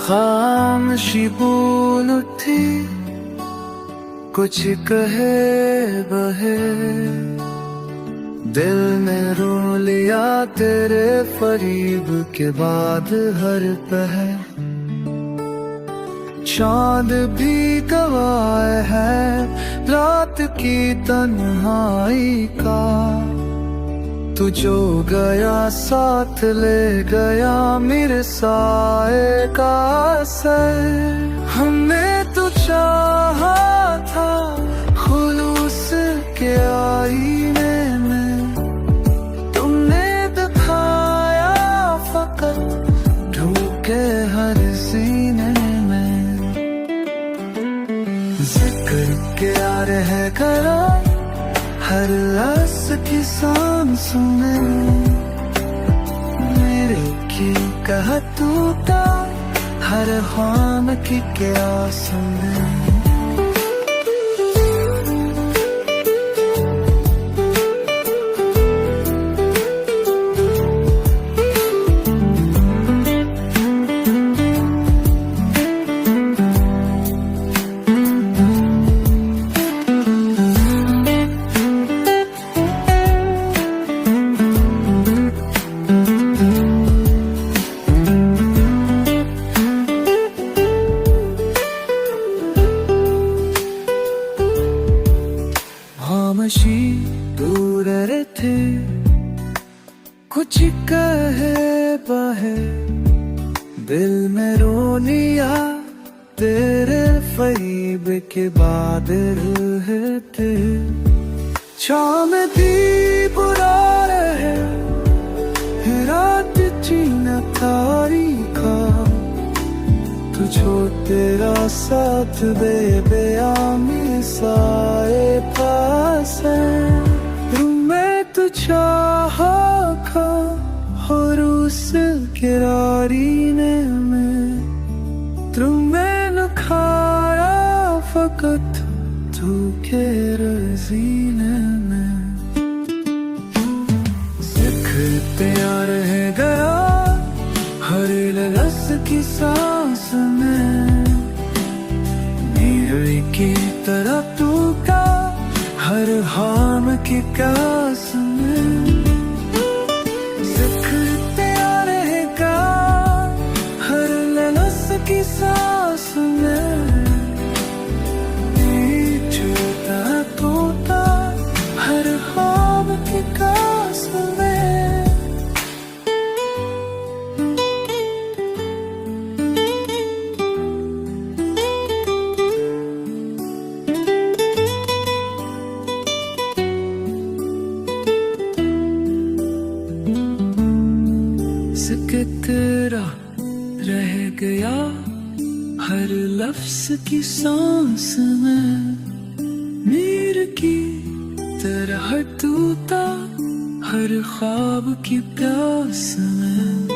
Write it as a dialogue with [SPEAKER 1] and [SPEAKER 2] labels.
[SPEAKER 1] खामोशी बोल उठी, कुछ कहे बहे, दिल ने रो लिया तेरे फरीब के बाद हर पहर। चांद भी गवाह है रात की तन्हाई का, तू जो गया साथ ले गया मेरे साए का असर। हमने तो चाहा था खुलूस के आईने में, तुमने दिखाया फकत ढूके हर सीने में। जिक्र क्या रह गया हर रस की सांसों में, मेरे की कह टूटा हर ख्वाब की क्या सुने। खामोशी दूर थे, कुछ कहे बहे, दिल में रो लिया तेरे फरीब के बाद रहते। शाम भी बुरा रहे रात जीना तारीखा, तुझो तेरा साथ बेबयामी साए पास है। मैं तो चाहा खा और उस किरारी ने में, तुम्हें न खाया फकत तू के रजीने में। सिखते रह गया हर रस की सांस में, मेरे की तरह टूटा हर हाम की प्यास में। सिखते रहेगा हर रस की सांस में, टूटा टूटा हर हाम की प्यास में। तेरा रह गया हर लफ्ज की सांस में, मेरे की तरह टूटा हर ख्वाब की प्यास में।